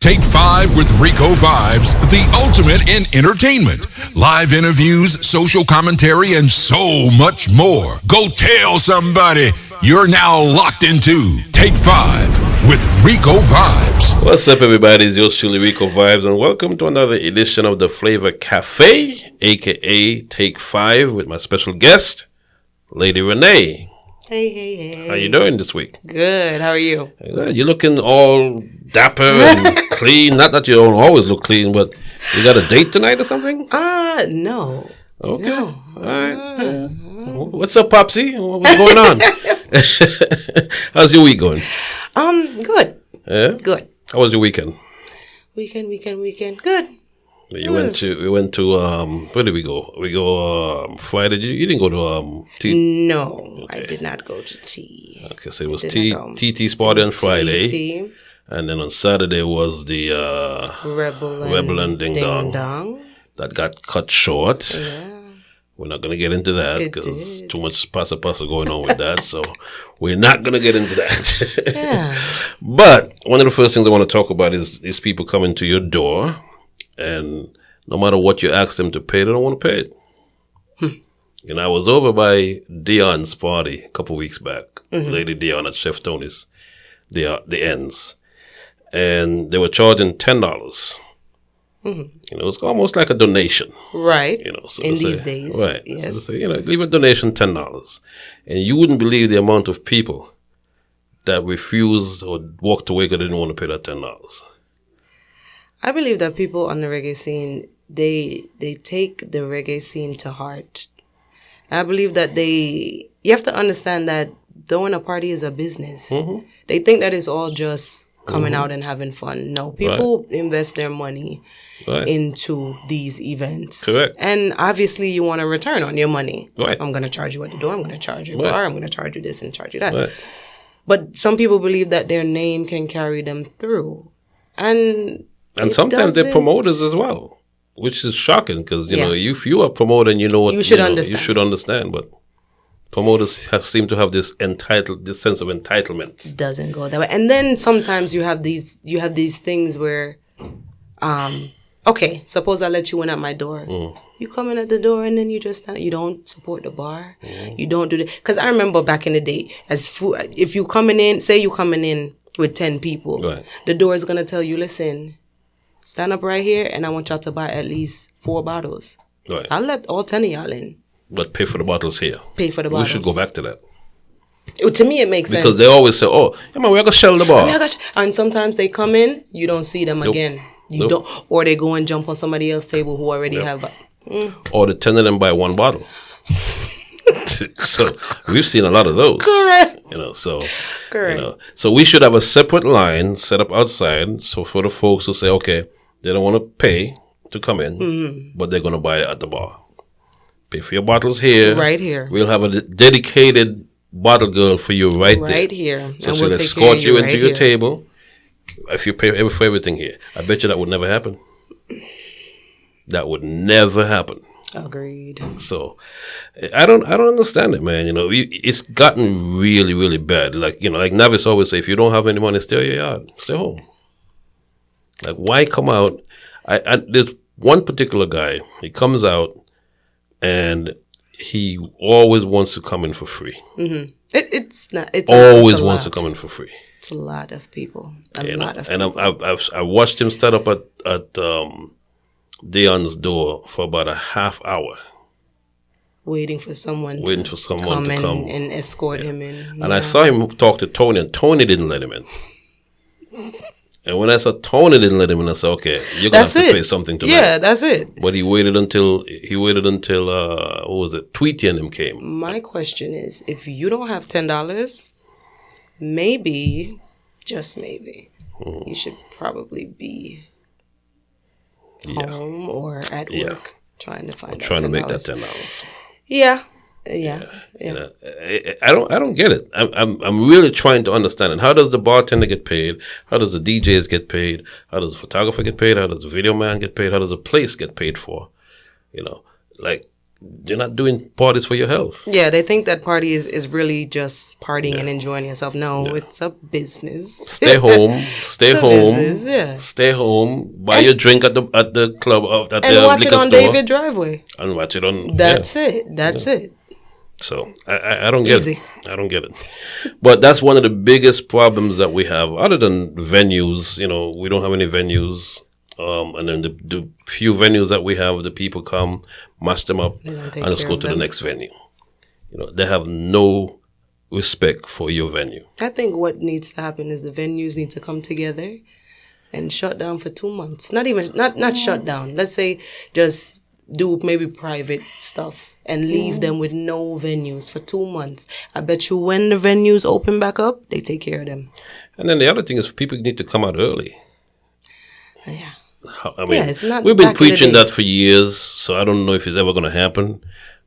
Take 5 with Ricovibes, the ultimate in entertainment. Live interviews, social commentary, and so much more. Go tell somebody you're now locked into Take 5 with Ricovibes. What's up, everybody? It's yours truly, Ricovibes, and welcome to another edition of the Flavor Cafe, aka Take 5, with my special guest, Lady Renee. Hey. How you doing this week? Good. How are you? You're looking all dapper and clean. Not that you don't always look clean, but you got a date tonight or something? No. Okay. No. All right. What's up, Popsy? What's going on? How's your week going? Good. Yeah? Good. How was your weekend? Weekend. Good. We went to where did we go? We go Friday. You didn't go to tea? No, Okay. I did not go to tea. Okay, so it was Did not go. TT's party on Friday. Tea. And then on Saturday was the Rebel and Ding Dong that got cut short. Yeah. We're not going to get into that It because did. too much pasa going on with that. So we're not going to get into that. Yeah. But one of the first things I want to talk about is people coming to your door, and no matter what you ask them to pay, they don't want to pay it. And I was over by Dion's party a couple weeks back, Lady Dion at Chef Tony's, the ends, and they were charging $10. You know, it's almost like a donation. Right. You know, so in to these say, days. right? Yes. So to say, leave a donation $10, and you wouldn't believe the amount of people that refused or walked away because they didn't want to pay that $10. I believe that people on the reggae scene, they take the reggae scene to heart. I believe that you have to understand that throwing a party is a business. They think that it's all just coming out and having fun. No, people invest their money into these events. Correct. And obviously you want a return on your money. Right. I'm going to charge you at the door. I'm going to charge you a bar. I'm going to charge you this and charge you that. Right. But some people believe that their name can carry them through. And sometimes they're doesn't- promoters as well, which is shocking because, you know, Yeah. if you are a promoter and you know what You should know, understand. You should understand, but promoters seem to have this sense of entitlement. Doesn't go that way. And then sometimes you have these things where okay, suppose I let you in at my door. You come in at the door and then you just stand. You don't support the bar. You don't do that. Because I remember back in the day, if you coming in with 10 people, Right. the door is going to tell you, listen, stand up right here and I want y'all to buy at least 4 bottles. Right. I'll let all 10 of y'all in. But pay for the bottles here. Pay for the We bottles. should go back to that. To me, it makes sense. Because they always say, oh, yeah, man, we're going to shell the bar. Oh my gosh. And sometimes they come in, you don't see them again. You Nope. don't, or they go and jump on somebody else's table who already have. Or the 10 of them buy one bottle. So we've seen a lot of those. Correct. You know, so Correct. You know, so we should have a separate line set up outside. So for the folks who say, okay, they don't want to pay to come in, but they're going to buy it at the bar. Pay for your bottles here. Right here. We'll have a dedicated bottle girl for you right there. Right here. So And she'll we'll take care escort of you into right your here. table if you pay for everything here. I bet you that would never happen. That would never happen. Agreed. So I don't understand it, man. You know, it's gotten really, really bad. Like, you know, like Navis always say, if you don't have any money, stay in your yard. Stay home. Like, why come out? There's one particular guy, he comes out and he always wants to come in for free. It's not. Always it's a wants to lot. come in for free. It's a lot of people. You know? Lot of And people. I watched him stand up at Dion's door for about a half hour. Waiting for someone Waiting to for someone to come. and escort him in. And I saw him talk to Tony, and Tony didn't let him in. And when I saw Tony didn't let him in, I said, okay, you're going to have to pay something tonight. Yeah, that's it. But he waited until what was it, Tweety and him came. My question is, if you don't have $10, maybe, just maybe, you should probably be home or at work trying to find Trying to $10. make that $10. Yeah. You know, I don't get it. I'm really trying to understand it. How does the bartender get paid? How does the DJs get paid? How does the photographer get paid? How does the video man get paid? How does the place get paid for? You know, like you're not doing parties for your health. Yeah, they think that party is really just partying and enjoying yourself. No, it's a business. Stay home. Stay It's a home. business, yeah. Stay home. Buy your drink at the club at And the watch it liquor on store. David Driveway. And watch it on. That's it. That's it. So I don't get Easy. it. I don't get it. But that's one of the biggest problems that we have. Other than venues, we don't have any venues. And then the few venues that we have, the people come, mash them up, and just go to the next venue. They have no respect for your venue. I think what needs to happen is the venues need to come together and shut down for 2 months. Not shut down. Let's say just do maybe private stuff and leave them with no venues for 2 months. I bet you when the venues open back up, they take care of them. And then the other thing is people need to come out early. Yeah. I mean, it's not we've been back in the preaching that days. for years, so I don't know if it's ever going to happen.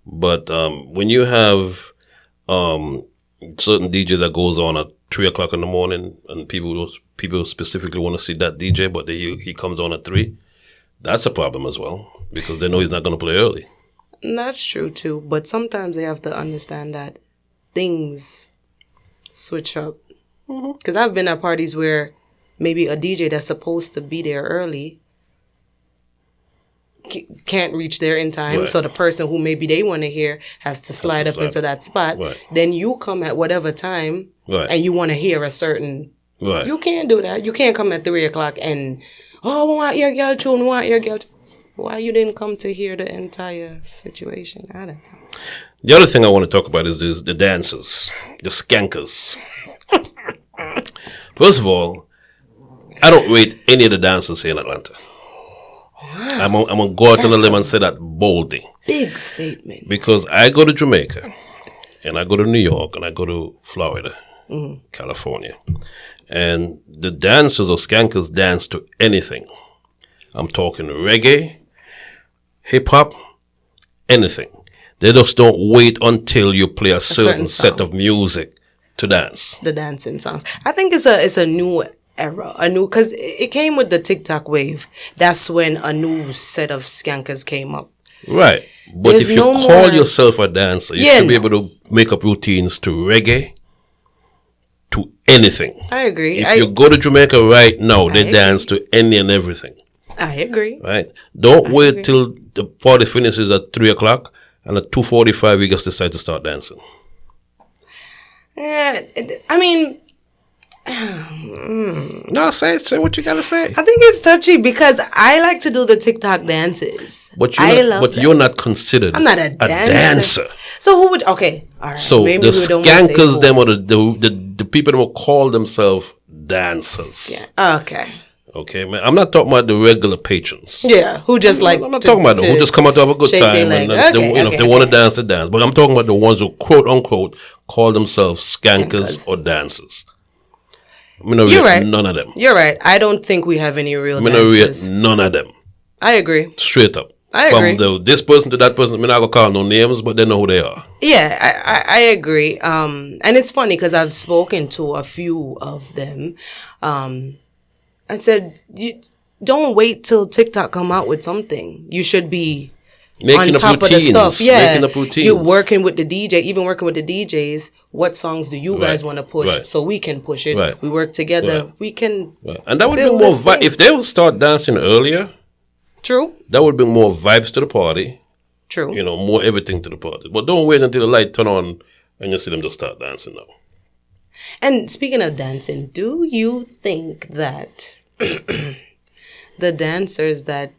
But when you have certain DJ that goes on at 3 o'clock in the morning, and people specifically want to see that DJ, but he comes on at 3, that's a problem as well, because they know he's not going to play early. That's true too, but sometimes they have to understand that things switch up. Because I've been at parties where maybe a DJ that's supposed to be there early can't reach there in time, Right. so the person who maybe they want to hear has to slide up into that spot. Right. Then you come at whatever time, Right. and you want to hear a certain. Right. You can't do that. You can't come at 3 o'clock and we want your girl tune, we want your girl. Why you didn't come to hear the entire situation? I don't know. The other thing I want to talk about is the dancers, the skankers. First of all, I don't rate any of the dancers here in Atlanta. I'm gonna go out on a limb and say that boldly. Big statement. Because I go to Jamaica, and I go to New York, and I go to Florida, California. And the dancers or skankers dance to anything. I'm talking reggae, hip-hop, anything. They just don't wait until you play a certain set of music to dance. The dancing songs. I think it's a new era, because it came with the TikTok wave. That's when a new set of skankers came up. Right. But There's if you no call more- yourself a dancer, you should be able to make up routines to reggae, to anything. I agree. If you go to Jamaica right now, they dance to any and everything. I agree. Right? Don't wait till the party finishes at 3 o'clock and at 2:45 you just decide to start dancing. Yeah, I mean, No, say what you gotta say. I think it's touchy because I like to do the TikTok dances. But them. you're not considered I'm not a dancer. So who would? Okay, all right. So maybe the we don't wanna say skankers, who. them, or the people that will call themselves dancers. Yeah. Okay. Okay, man. I'm not talking about the regular patrons. Yeah, who just like I'm not talking about them who just come out to have a good shake time. their leg. And if they want to okay. dance, they dance. But I'm talking about the ones who, quote unquote, call themselves skankers or dancers. You're right. None of them. You're right. I don't think we have any real I'm dancers. none of them. I agree. Straight up. I From agree. this person to that person, I'm not going to call no names, but they know who they are. Yeah, I agree. And it's funny because I've spoken to a few of them. I said, you don't wait till TikTok come out with something. You should be Making on up top routines. of the stuff. Yeah, Making up routines. you're working with the DJ, even working with the DJs. What songs do you guys want to push Right. so we can push it? Right. We work together. Right. We can. Right. And that would build bring more this thing. if they would start dancing earlier, True. that would bring more vibes to the party. True. More everything to the party. But don't wait until the light turn on and you see them just start dancing now. And speaking of dancing, do you think that the dancers that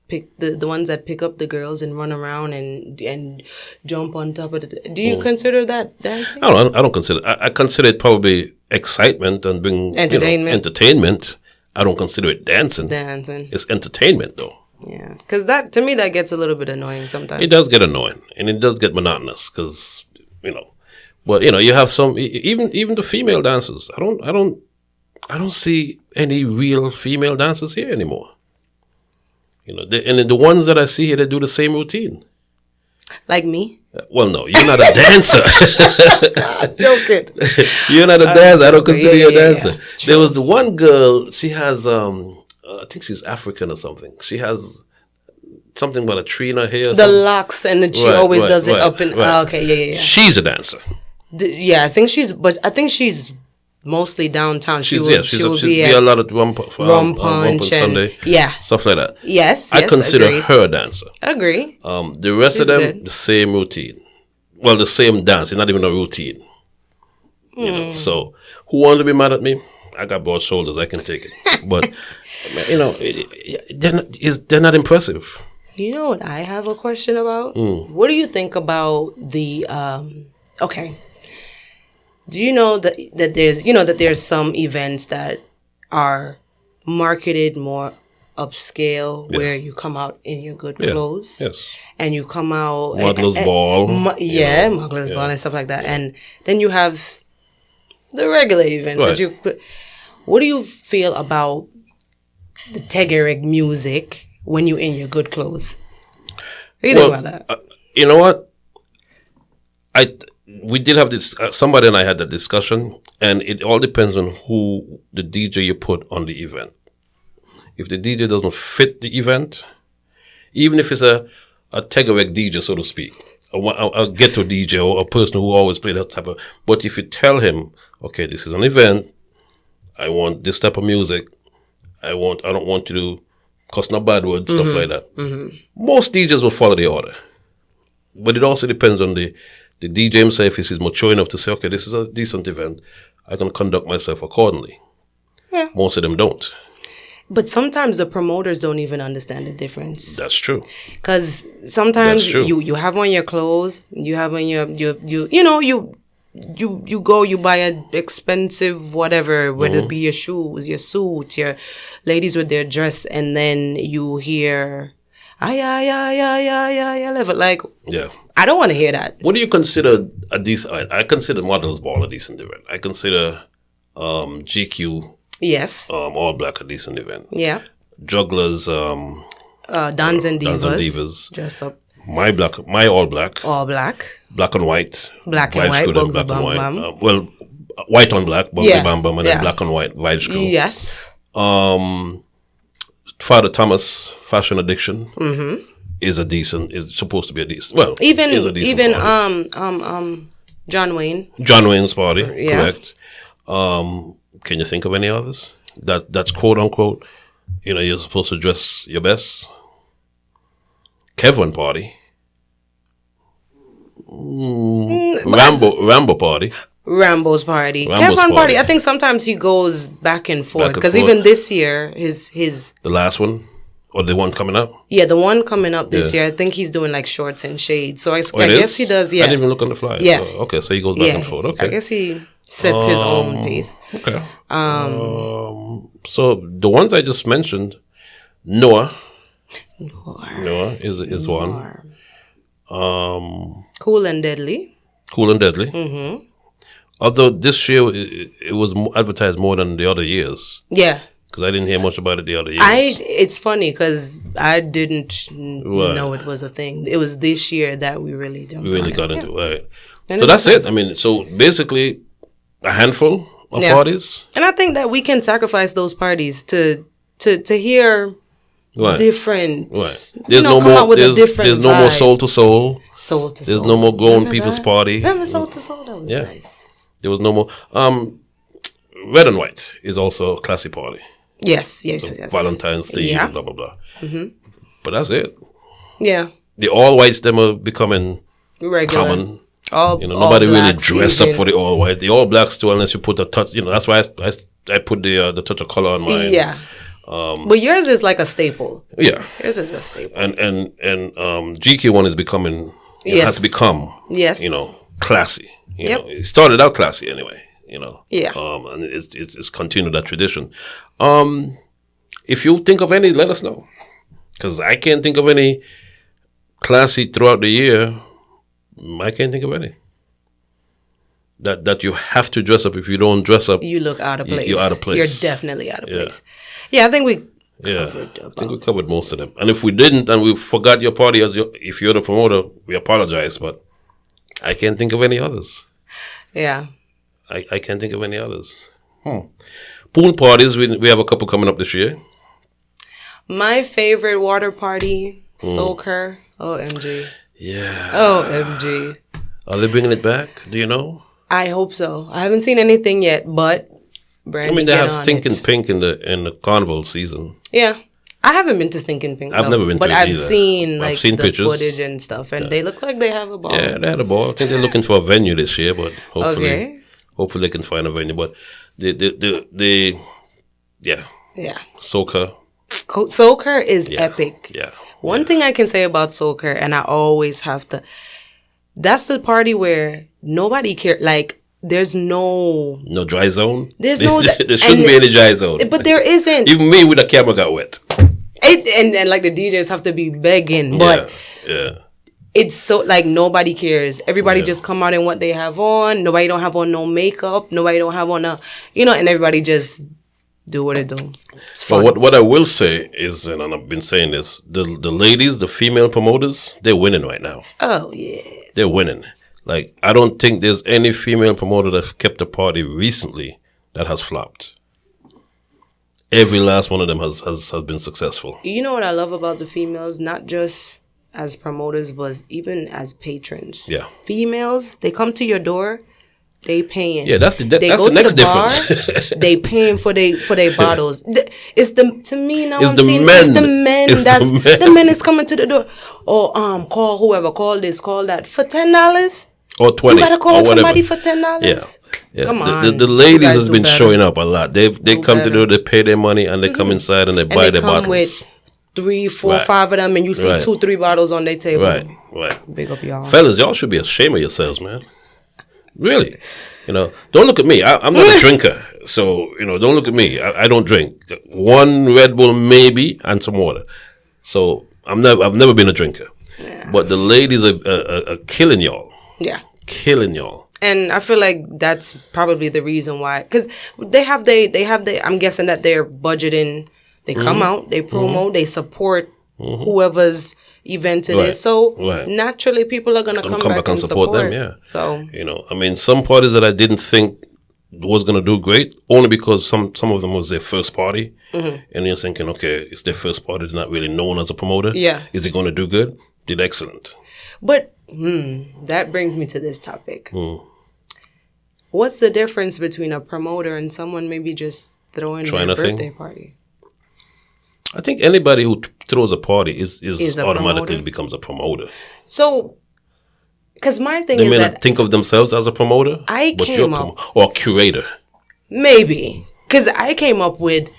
pick the ones that pick up the girls and run around and jump on top of do you consider that dancing? I don't consider. I consider it probably excitement and bring Entertainment. Entertainment. I don't consider it dancing. Dancing. It's entertainment though. Yeah, because that to me that gets a little bit annoying sometimes. It does get annoying and it does get monotonous because but you have some even the female dancers. I don't see any real female dancers here anymore. And the ones that I see here, they do the same routine. Like me? Well, no, you're not a dancer. Joking. You're not a dancer. I don't consider you a yeah, dancer. yeah. There was the one girl. She has, I think she's African or something. She has something about a tree in her hair. The locks, and then she always does it up and okay, yeah. She's a dancer. I think she's mostly downtown. She'll be a lot of rum punch and Sunday, stuff like that. Yes, I consider her a dancer. Agree. The rest of them, good. The same routine. Well, the same dance. It's not even a routine. You know. So, who wants to be mad at me? I got broad shoulders. I can take it. But you know, they're not impressive. You know what I have a question about? What do you think about the okay? Do you know that there's some events that are marketed more upscale, where you come out in your good clothes, and you come out Model's ball, Model's ball and stuff like that, and then you have the regular events that you. What do you feel about the Tegereg music when you're in your good clothes? What do you think about that? You know what? We did have this. Somebody and I had that discussion, and it all depends on who the DJ you put on the event. If the DJ doesn't fit the event, even if it's a Tegereg DJ, so to speak, a ghetto DJ or a person who always play that type of. But if you tell him, okay, this is an event, I want this type of music. I don't want you to cuss no bad words, stuff like that. Most DJs will follow the order, but it also depends on the DJ himself. If he's mature enough to say, okay, this is a decent event, I can conduct myself accordingly. Yeah. Most of them don't. But sometimes the promoters don't even understand the difference. That's true. Because sometimes you have on your clothes, you have on you go, you buy an expensive whatever, whether it be your shoes, your suit, your ladies with their dress, and then you hear, level. Like, I don't want to hear that. What do you consider a decent? I consider Model's Ball a decent event. I consider GQ. Yes. All Black a decent event. Yeah. Jugglers. Dance and Divas. Dress up. My all black. All black. Black and white. Black and white. Black and white. Well, white on black. Bugsy Bam Bam, and then black and white. Vibes Crew. Yes. Father Thomas Fashion Addiction is supposed to be a decent. Well, even John Wayne. John Wayne's party. Correct. Can you think of any others? That's quote unquote. You know, you're supposed to dress your best. Kevin party. Rambo party. Rambo's party. Kevin party. I think sometimes he goes back and forth because even this year, his the last one or the one coming up. Yeah, the one coming up this year. I think he's doing like shorts and shades. So I guess he does. Yeah, I didn't even look on the flyer. Yeah. So, okay, so he goes back and forth. Okay, I guess he sets his own pace. Okay. So the ones I just mentioned, Noah is one. Cool and Deadly. Mm-hmm. Although this year it was advertised more than the other years. Yeah. Because I didn't hear much about it the other years. It's funny because I didn't know it was a thing. It was this year that we really got into it. Right. And so that's it. I mean, so basically a handful of parties. And I think that we can sacrifice those parties to hear different. Right. There's no more. There's no more soul to soul. Soul to soul. There's no more grown people's party. Remember soul to soul? That was nice. There was no more. Red and White is also a classy party. Yes. Valentine's Day, blah blah blah. Mm-hmm. But that's it. Yeah. The all whites them are becoming regular. Common. Nobody really dress up for the all white. The all blacks too, unless you put a touch. That's why I put the touch of color on mine. Yeah. But yours is like a staple. Yeah. Yours is a staple. And GQ one is becoming. It has to become. Yes. Classy. It started out classy anyway. Yeah. And it's continued that tradition. If you think of any, let us know, because I can't think of any classy throughout the year. I can't think of any that you have to dress up. If you don't dress up, you look out of place. You're out of place. You're definitely out of place. Yeah, I think we covered most of them. And if we didn't, and we forgot your party, if you're the promoter, we apologize. But I can't think of any others. Yeah. I can't think of any others. Pool parties, we have a couple coming up this year. My favorite water party Soaker. OMG. Yeah. OMG. Are they bringing it back? Do you know? I hope so. I haven't seen anything yet, but Brandy, they get have on Stinking it. Pink in the carnival season. Yeah. I haven't been to Stinking Pink. I've never been to but it I've either. seen like I've seen the pictures. footage and stuff, and they look like they have a ball. Yeah, they had a ball. I think they're looking for a venue this year, but Okay. hopefully they can find a venue. But yeah, Soca. Soaker is epic. Yeah. One thing I can say about Soaker, and I always have to, that's the party where nobody cares. Like, there's no dry zone. There's no. There shouldn't be any dry zone. But there isn't. Even me with a camera got wet. And like the DJs have to be begging, but yeah. it's so like nobody cares. Everybody just come out in what they have on. Nobody don't have on no makeup. Nobody don't have on and everybody just do what it do. It's fun. But what I will say is, and I've been saying this, the ladies, the female promoters, they're winning right now. Oh yeah, they're winning. Like, I don't think there's any female promoter that kept a party recently that has flopped. Every last one of them has been successful. You know what I love about the females? Not just as promoters, but even as patrons. Yeah. Females, they come to your door, they paying. Yeah, that's the next difference. They paying for their bottles. It's the men. The men is coming to the door. Or call whoever, call this, call that for $10 or 20. You gotta call somebody for $10. Yeah. Come on. The ladies has been showing up a lot. They come to the door, they pay their money, and they come inside and they buy their bottles. With 3, 4, 5 of them, and you see 2, 3 bottles on their table. Right. Big up y'all. Fellas, y'all should be ashamed of yourselves, man. Really. Don't look at me. I'm not a drinker. So, don't look at me. I don't drink. One Red Bull maybe and some water. So, I've never been a drinker. Yeah. But the ladies are killing y'all. Yeah. Killing y'all. And I feel like that's probably the reason why. Because they have I'm guessing that they're budgeting. They come out, they promote, they support whoever's event it is. So naturally, people are going to come back and support them. Yeah. So some parties that I didn't think was going to do great, only because some of them was their first party, and you're thinking, okay, it's their first party, they're not really known as a promoter. Yeah. Is it going to do good? Did excellent. But that brings me to this topic. What's the difference between a promoter and someone maybe just throwing their birthday party? I think anybody who throws a party is automatically promoter? becomes a promoter. So, because my thing they is may that not think of themselves as a promoter, or curator. Maybe. Because I came up with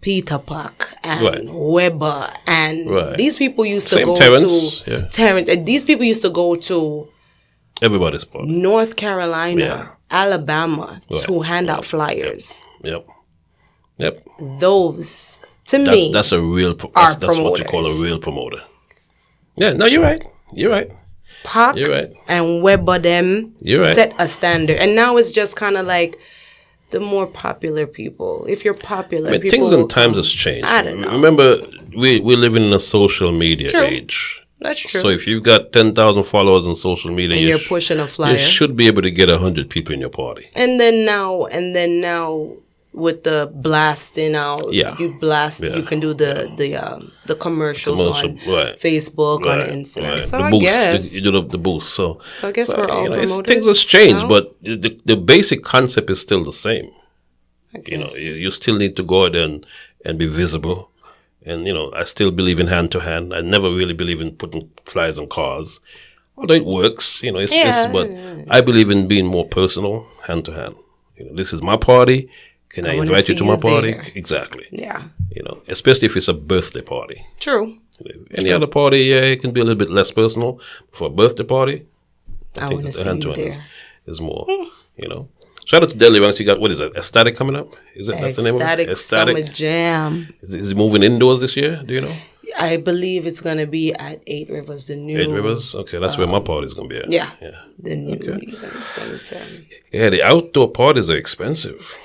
Peter Puck and Weber and these people used to go to Terrence, and these people used to go to everybody's party. North Carolina, Alabama to hand out flyers. Yep. Those to me that's a real that's what you call a real promoter. Yeah, no, you're right. Puck and Weber them set a standard, and now it's just kind of like the more popular people. If you're popular, people things and times has changed. I don't know. Remember, we're living in a social media age. That's true. So if you've got 10,000 followers on social media, and you're pushing a flyer, you should be able to get 100 people in your party. And then now with the blasting out, you blast. You can do the commercials on Facebook, on Instagram. So the boost, guess you do the boost. So I guess we're all promoters. Things has changed, but the basic concept is still the same. You still need to go out and be visible. And, I still believe in hand-to-hand. I never really believe in putting flyers on cars. Although it works, but I believe in being more personal, hand-to-hand. This is my party. Can I invite you to my party? There. Exactly. Yeah. Especially if it's a birthday party. True. Any other party, it can be a little bit less personal. For a birthday party, I think the hand-to-hand is more, Shout out to Deli Ranks. You got, what is it, Ecstatic coming up? Is it that's the name of it? Ecstatic Summer Jam. Is it moving indoors this year? Do you know? I believe it's going to be at 8 Rivers, the new... 8 Rivers? Okay, that's where my party's going to be at. Yeah. The new event center. Yeah, the outdoor parties are expensive.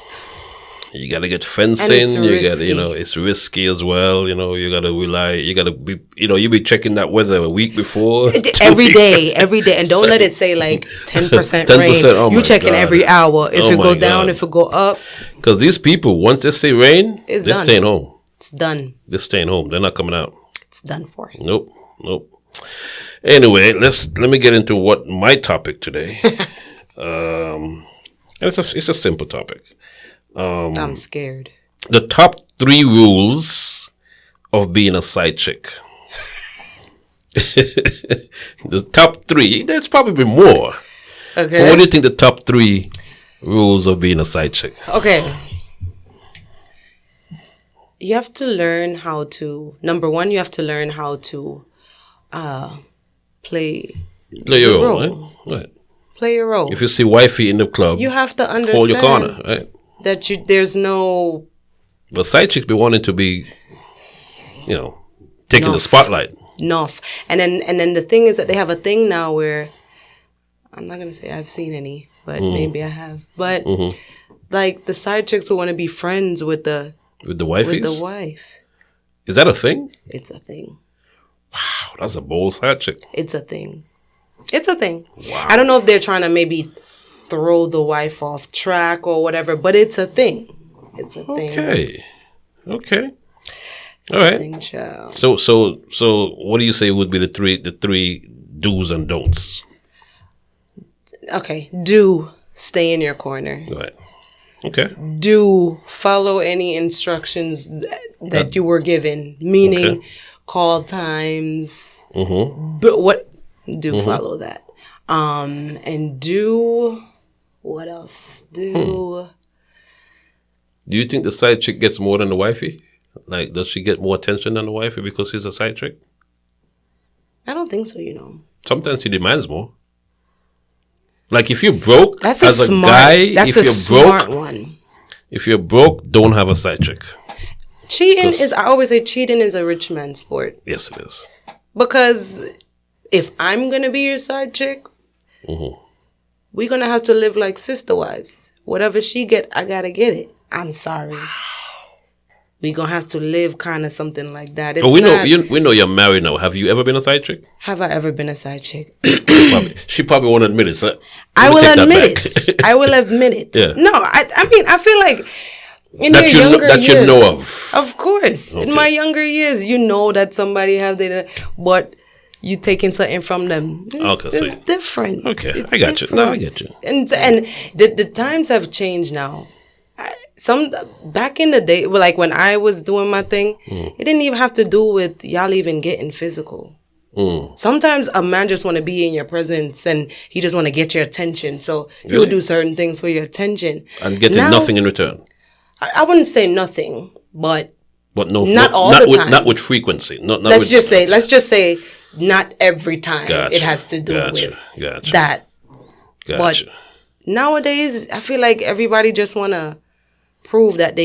You got to get fencing. It's risky as well. You got to rely. You got to be. You be checking that weather a week before. Every day, and don't let it say like 10% rain. Oh you checking every hour. If it go down, if it go up. Because these people, once they say rain, they're staying home. It's done. They're staying home. They're not coming out. It's done for. Nope. Nope. Anyway, let me get into what my topic today. It's a simple topic. I'm scared. The top 3 rules of being a side chick. The top 3. There's probably more. Okay. But what do you think the top 3 rules of being a side chick? Okay. You have to learn how to. Number 1, you have to learn how to play your role. Right? Play your role. If you see wifey in the club, you have to understand hold your corner, right? That there's no. The side chick be wanting to be, taking the spotlight. Enough. And then the thing is that they have a thing now where, I'm not gonna say I've seen any, but maybe I have. But like the side chicks will want to be friends with the wifeys? With the wife. Is that a thing? It's a thing. Wow, that's a bold side chick. It's a thing. It's a thing. Wow. I don't know if they're trying to maybe throw the wife off track or whatever, but it's a thing. It's a thing. Okay. It's all right. Thing, child. So what do you say would be the three do's and don'ts? Okay. Do stay in your corner. Right. Okay. Do follow any instructions that you were given, meaning call times. But what? Do follow that. And do what else? Do you think the side chick gets more than the wifey? Like, does she get more attention than the wifey because she's a side chick? I don't think so. Sometimes she demands more. Like, if you're broke, that's as a smart, guy, that's if you're smart broke, one. If you're broke, don't have a side chick. Cheating is. I always say cheating is a rich man's sport. Yes, it is. Because if I'm gonna be your side chick, we're gonna have to live like sister wives. Whatever she get, I gotta get it. I'm sorry. We're gonna have to live kind of something like that. We know you're married now. Have you ever been a side chick? Have I ever been a side chick? She probably won't admit it. So I will admit it. I will admit it. Yeah. No, I mean, I feel like in that your younger years, you know of. Of course, in my younger years, you know that somebody have but you taking something from them. It's different. Okay, it's I got you. No, I get you. And the times have changed now. Back in the day, like when I was doing my thing, it didn't even have to do with y'all even getting physical. Sometimes a man just want to be in your presence and he just want to get your attention. So he will do certain things for your attention and getting nothing in return. I wouldn't say nothing, but not all the time. Not with frequency. Let's just say not every time it has to do with that. Gotcha. But nowadays, I feel like everybody just want to prove that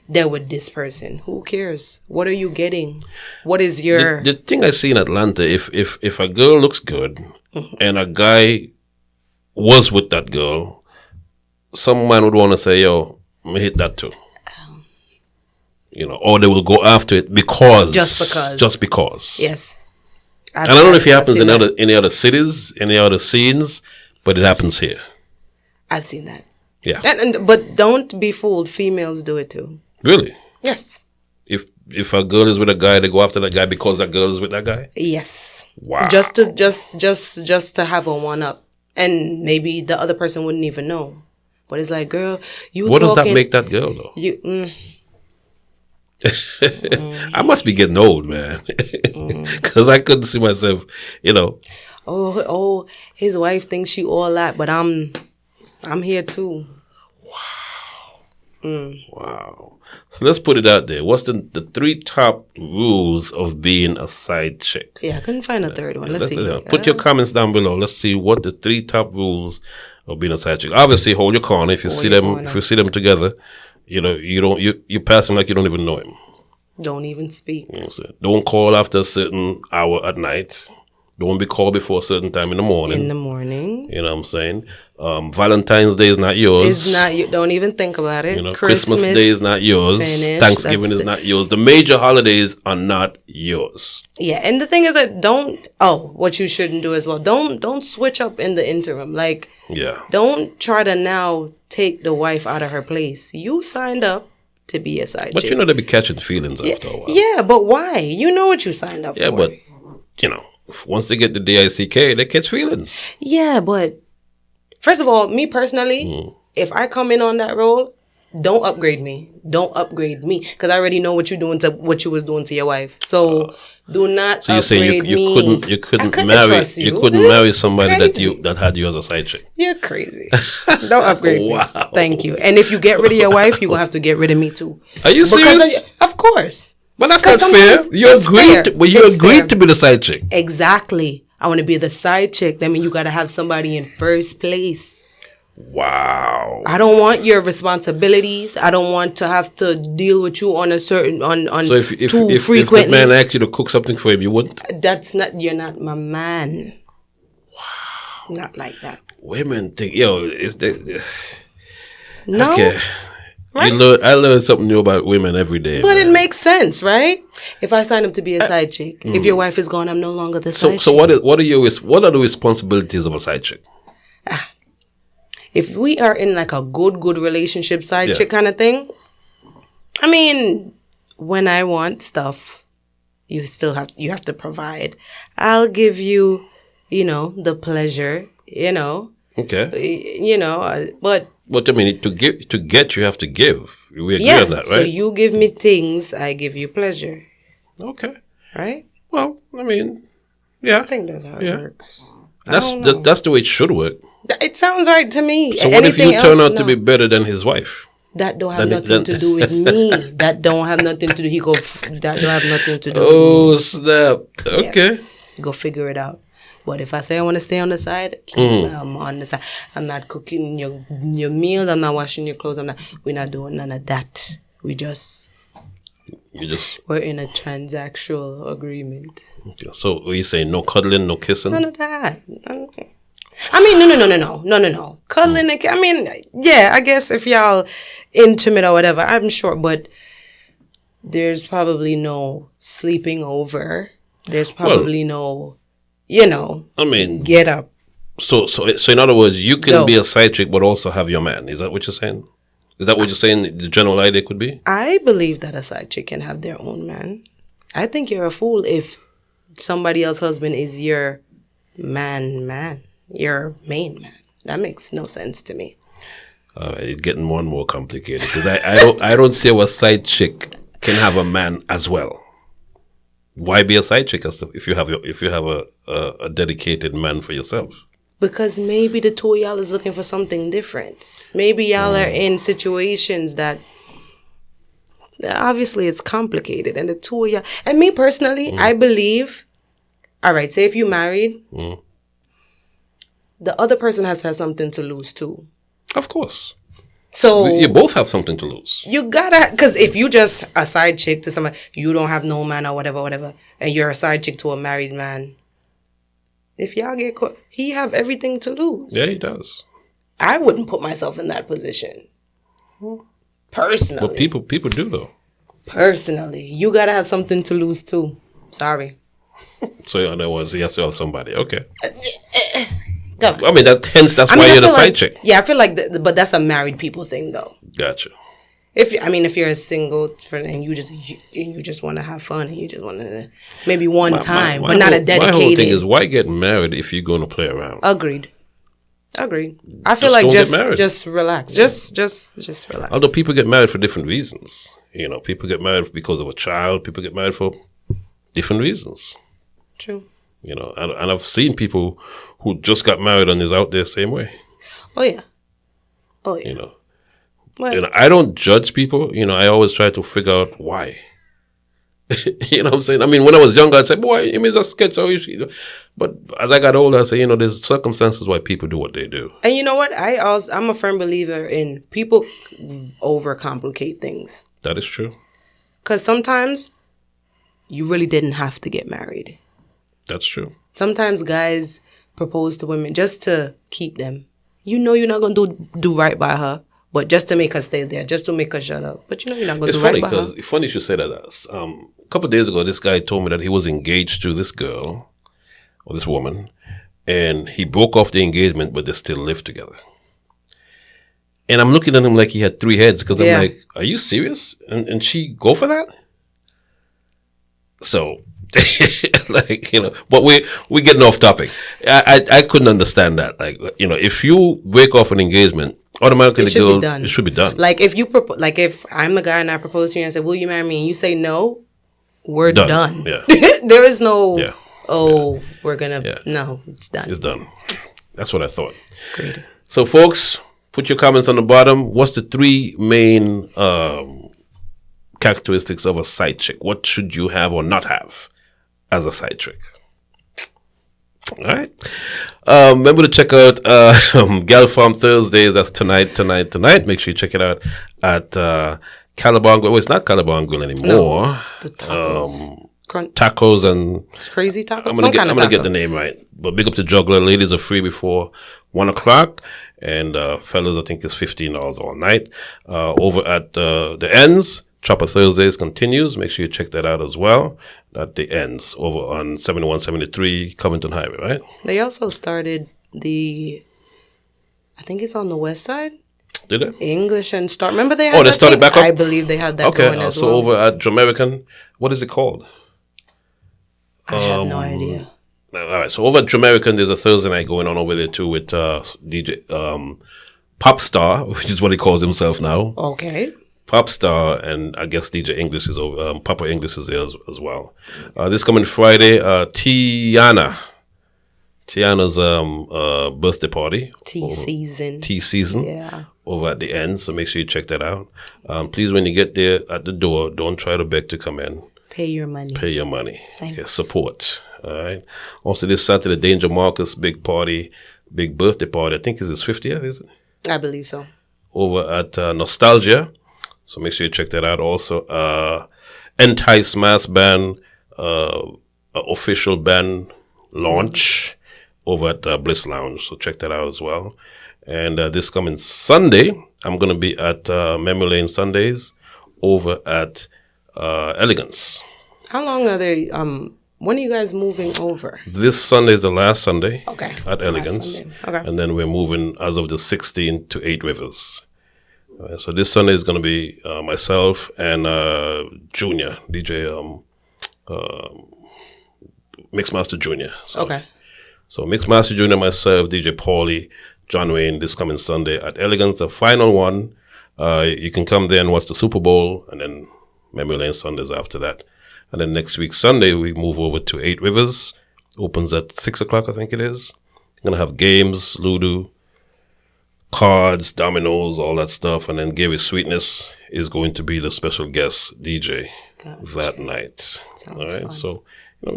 they're with this person. Who cares? What are you getting? What is your... The thing I see in Atlanta, if a girl looks good and a guy was with that girl, some man would want to say, yo, I'm going to hit that too. Or they will go after it because. Just because. Yes. I don't know if it happens in any other cities, any other scenes, but it happens here. I've seen that. Yeah. But don't be fooled. Females do it too. Really? Yes. If a girl is with a guy, they go after that guy because that girl is with that guy? Yes. Wow. Just to have a one up. And maybe the other person wouldn't even know. But it's like, girl, what does that make that girl though? I must be getting old, man. Because I couldn't see myself, Oh, his wife thinks she all that, but I'm here too. Wow. So let's put it out there. What's the 3 top rules of being a side chick? Yeah, I couldn't find a third one. Let's see. Put your comments down below. Let's see what the 3 top rules of being a side chick. Obviously, hold your corner. If you see them together, you're passing like you don't even know him. Don't even speak. Don't call after a certain hour at night. Don't be called before a certain time in the morning. You know what I'm saying? Valentine's Day is not yours. It's not. Don't even think about it. Christmas Day is not yours. Finished. Thanksgiving is not yours. The major holidays are not yours. Yeah, and the thing is that what you shouldn't do as well. Don't switch up in the interim. Like, don't try to now take the wife out of her place. You signed up to be a side chick. But they be catching feelings after a while. Yeah, but why? You know what you signed up for. Yeah, but once they get the DICK, they catch feelings. Yeah, but first of all, me personally, if I come in on that role, don't upgrade me. Don't upgrade me, because I already know what you was doing to your wife. So do not. So you're saying you couldn't marry somebody that had you as a side chick. You're crazy. Don't upgrade me. Thank you. And if you get rid of your wife, you're gonna have to get rid of me too. Are you serious? Of course. But that's not fair. You agreed to be the side chick. Exactly. I want to be the side chick. That means you gotta have somebody in first place. Wow. I don't want your responsibilities. I don't want to have to deal with you on so if frequently. If the man asked you to cook something for him, you wouldn't? You're not my man. Wow. Not like that. Women think, no. Okay. Right? I learn something new about women every day. But it makes sense, right? If I sign up to be a side chick, if your wife is gone, I'm no longer the side chick. So what are the responsibilities of a side chick? If we are in like a good relationship side chick kind of thing, I mean, when I want stuff, you have to provide. I'll give you, the pleasure, Okay. But I mean, to get, you have to give. We agree on that, right? So you give me things, I give you pleasure. Okay. Right? Well, I mean, yeah. I think that's how it works. That's the way it should work. It sounds right to me. So what if you turn out to be better than his wife? That don't have nothing to do with me. That don't have nothing to do. That don't have nothing to do. Oh, snap! Okay, yes. Go figure it out. But if I say I want to stay on the side, I'm on the side. I'm not cooking your meals. I'm not washing your clothes. We're not doing none of that. We're in a transactional agreement. Okay. So are you saying no cuddling, no kissing? None of that. I mean, no. Cuddling, I mean, yeah, I guess if y'all intimate or whatever, I'm sure, but there's probably no sleeping over. There's probably no, I mean, get up. So in other words, you can be a side chick, but also have your man. Is that what you're saying? Is that what you're saying the general idea could be? I believe that a side chick can have their own man. I think you're a fool if somebody else's husband is your man. Your main man. That makes no sense to me. It's getting more and more complicated because I don't see how a side chick can have a man as well. Why be a side chick if you have a dedicated man for yourself? Because maybe the two of y'all is looking for something different. Maybe y'all are in situations that obviously it's complicated, and the two of y'all. And me personally, I believe. All right, say if you married. The other person has something to lose too. Of course. So you both have something to lose. You gotta, because if you just a side chick to somebody, you don't have no man or whatever, and you're a side chick to a married man. If y'all get caught, he have everything to lose. Yeah, he does. I wouldn't put myself in that position. Personally. But people do though. Personally, you gotta have something to lose too. Sorry. So in other words, he has to have somebody. Okay. I mean, that's why you're the side chick. Yeah, I feel like, but that's a married people thing, though. Gotcha. If you're a single and you just want to have fun and you just want to maybe one time, but not a dedicated. My whole thing is, why get married if you're going to play around? Agreed. I feel like just relax. Just relax. Although people get married for different reasons. People get married because of a child. People get married for different reasons. True. And I've seen people who just got married and is out there same way. Oh yeah. I don't judge people. I always try to figure out why. You know what I'm saying? I mean, when I was younger, I'd say, boy, it means that's sketch. But as I got older, I say, there's circumstances why people do what they do. And you know what? I'm a firm believer in people overcomplicate things. That is true. Because sometimes you really didn't have to get married. That's true. Sometimes guys propose to women just to keep them. You're not going to do right by her, but just to make her stay there, just to make her shut up. But you're not going to do right by her. It's funny you should say that. A couple of days ago, this guy told me that he was engaged to this girl, or this woman, and he broke off the engagement, but they still live together. And I'm looking at him like he had three heads, because I'm like, are you serious? And she go for that? So Like, but we're getting off topic. I couldn't understand that. Like, if you break off an engagement, automatically It should be done. It should be done. Like if you if I'm the guy and I propose to you and I say, "Will you marry me?" and you say no, we're done. Yeah. There is no. Yeah. Oh, we're gonna. No, it's done. It's done. That's what I thought. Great. So, folks, put your comments on the bottom. What's the 3 main characteristics of a side chick? What should you have or not have as a side chick? All right. Remember to check out Gal Farm Thursdays. That's tonight. Make sure you check it out at Calabar. Well, it's not Calabar Grill anymore. No, the tacos. Tacos and it's crazy tacos. I'm gonna get the name right. But big up to Juggler. Ladies are free before 1 o'clock, and fellas, I think it's $15 all night. Over at the Ends, Chopper Thursdays continues. Make sure you check that out as well. At the Ends over on 7173 Covington Highway, right? They also started I think it's on the west side. Did they? English and Start. Remember they had they started back up? I believe they had that going as well. So over at Jamaican, what is it called? I have no idea. All right, so over at Jamaican, there's a Thursday night going on over there too with DJ Popstar, which is what he calls himself now. Okay. Popstar, and I guess DJ English is over. Papa English is there as well. This coming Friday, Tiana's birthday party. Tea season. Yeah. Over at the End, so make sure you check that out. Please, when you get there at the door, don't try to beg to come in. Pay your money. Okay, support. All right. Also, this Saturday, Danger Marcus big birthday party. I think it's his 50th, is it? I believe so. Over at Nostalgia. So make sure you check that out. Also, Entice Mass Band, official band launch over at Bliss Lounge. So check that out as well. And this coming Sunday, I'm going to be at Memory Lane Sundays over at Elegance. How long are they? When are you guys moving over? This Sunday is the last Sunday. Okay. At Elegance. Okay. And then we're moving as of the 16th to 8 Rivers. So this Sunday is going to be myself and Junior, DJ Mixmaster Junior. Okay. So Mixmaster Junior, myself, DJ Paulie, John Wayne, this coming Sunday at Elegance, the final one. You can come there and watch the Super Bowl, and then Memory Lane Sundays after that. And then next week, Sunday, we move over to 8 Rivers. Opens at 6 o'clock, I think it is. We're going to have games, Ludo, cards, dominoes, all that stuff. And then Gary Sweetness is going to be the special guest DJ that night. Sounds all right, fun. so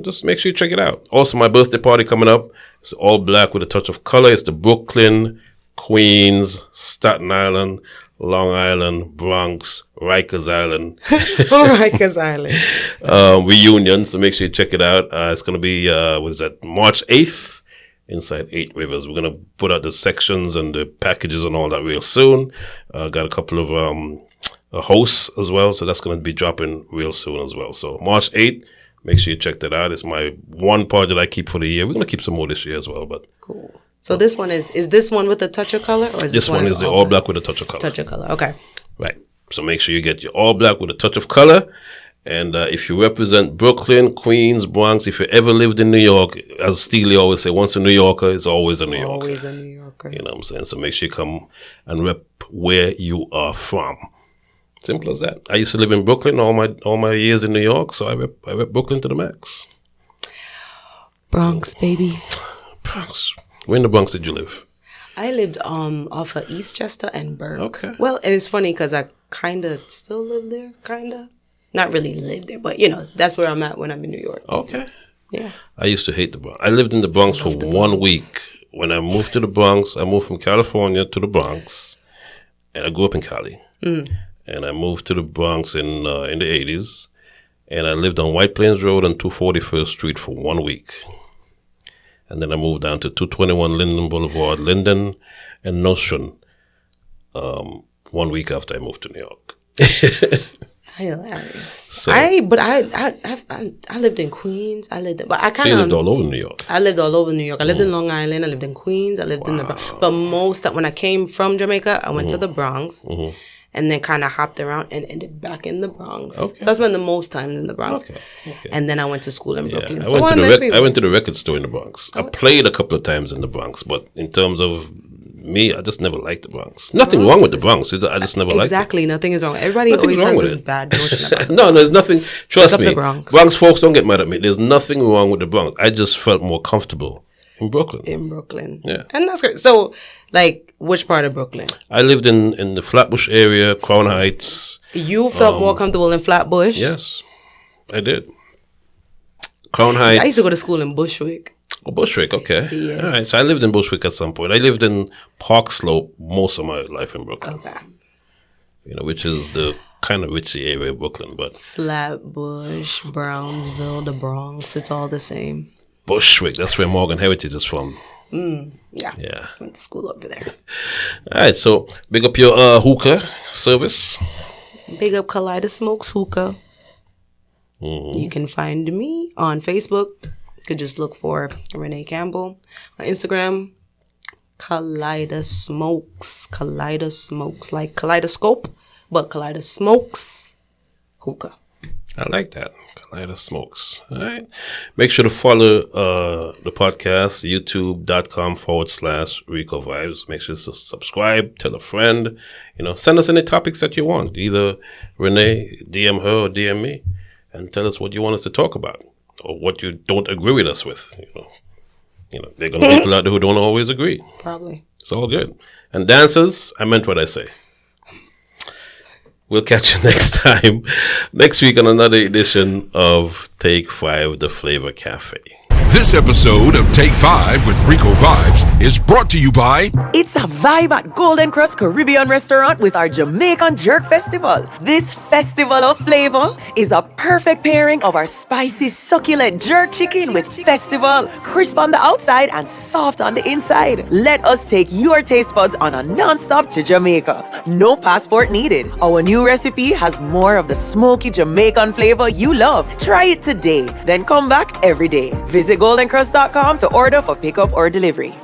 just make sure you check it out. Also, my birthday party coming up. It's all black with a touch of color. It's the Brooklyn, Queens, Staten Island, Long Island, Bronx, Rikers Island. Rikers Island. Reunion. So make sure you check it out. It's going to be, March 8th inside 8 Rivers. We're going to put out the sections and the packages and all that real soon. Got a couple of hosts as well. So that's going to be dropping real soon as well. So March 8th. Make sure you check that out. It's my one part that I keep for the year. We're going to keep some more this year as well. But cool. So this one is this one with a touch of color? Or is this one is the all black with a touch of color. Touch of color, okay. Right. So make sure you get your all black with a touch of color. And if you represent Brooklyn, Queens, Bronx, if you ever lived in New York, as Steely always say, once a New Yorker is always a New Yorker. Always a New Yorker. You know what I'm saying? So make sure you come and rep where you are from. Simple as that. I used to live in Brooklyn all my years in New York, so I rep Brooklyn to the max. Bronx, baby. Bronx. Where in the Bronx did you live? I lived off of Eastchester and Burke. Okay. Well, it is funny because I kind of still live there, kind of. Not really live there, but, that's where I'm at when I'm in New York. Okay. Yeah. I used to hate the Bronx. I lived in the Bronx for 1 week. When I moved to the Bronx, I moved from California to the Bronx, and I grew up in Cali. And I moved to the Bronx in the 80s, and I lived on White Plains Road and 241st Street for 1 week. And then I moved down to 221 Linden Boulevard, Linden and Nostrand 1 week after I moved to New York. Hilarious. So, I lived in Queens. But I kind you of lived all over New York. I lived all over New York. I lived in Long Island. I lived in Queens. I lived in the Bronx. But when I came from Jamaica, I went to the Bronx. and then kind of hopped around and ended back in the Bronx. Okay. So I spent the most time in the Bronx. Okay. And then I went to school in Brooklyn. I So went to the record store in the Bronx. I played a couple of times in the Bronx, but in terms of me, I just never liked the Bronx. Nothing wrong with the Bronx. I just never liked it. Exactly. Nothing is wrong. Everybody Nothing's always wrong has with this it. bad notion about it. No, there's nothing. Trust up me. the Bronx. Bronx folks, don't get mad at me. There's nothing wrong with the Bronx. I just felt more comfortable in Brooklyn. Yeah. And that's great. So, like, which part of Brooklyn? I lived in the Flatbush area, Crown Heights. You felt more comfortable in Flatbush? Yes, I did. Crown Heights. I used to go to school in Bushwick. Oh, Bushwick, okay. Yes. All right, so I lived in Bushwick at some point. I lived in Park Slope most of my life in Brooklyn. Okay. You know, which is the kind of ritzy area of Brooklyn, but Flatbush, Brownsville, the Bronx, it's all the same. Bushwick, that's where Morgan Heritage is from. Yeah. Yeah. Went to school over there. All right, so big up your hookah service. Big up Kaleido Smokes Hookah. You can find me on Facebook. You could just look for Renee Campbell. On Instagram, Kaleido Smokes. Kaleido Smokes. Like kaleidoscope, but Kaleido Smokes Hookah. I like that. Kaleido Smokes. All right. Make sure to follow the podcast, youtube.com/Ricovibes. Make sure to subscribe, tell a friend. You know, send us any topics that you want. Either Renee, DM her, or DM me. And tell us what you want us to talk about. Or what you don't agree with us with. You know, there are going to be people out there who don't always agree. Probably. It's all good. And dancers, I meant what I say. We'll catch you next time. Next week on another edition of Take 5, The Flavor Cafe. This episode of Take 5 with Ricovibes is brought to you by It's a vibe at Golden Crust Caribbean Restaurant with our Jamaican Jerk Festival. This festival of flavor is a perfect pairing of our spicy, succulent jerk chicken with festival, crisp on the outside and soft on the inside. Let us take your taste buds on a non-stop to Jamaica. No passport needed. Our new recipe has more of the smoky Jamaican flavor you love. Try it today, then come back every day. Visit goldencrust.com to order for pickup or delivery.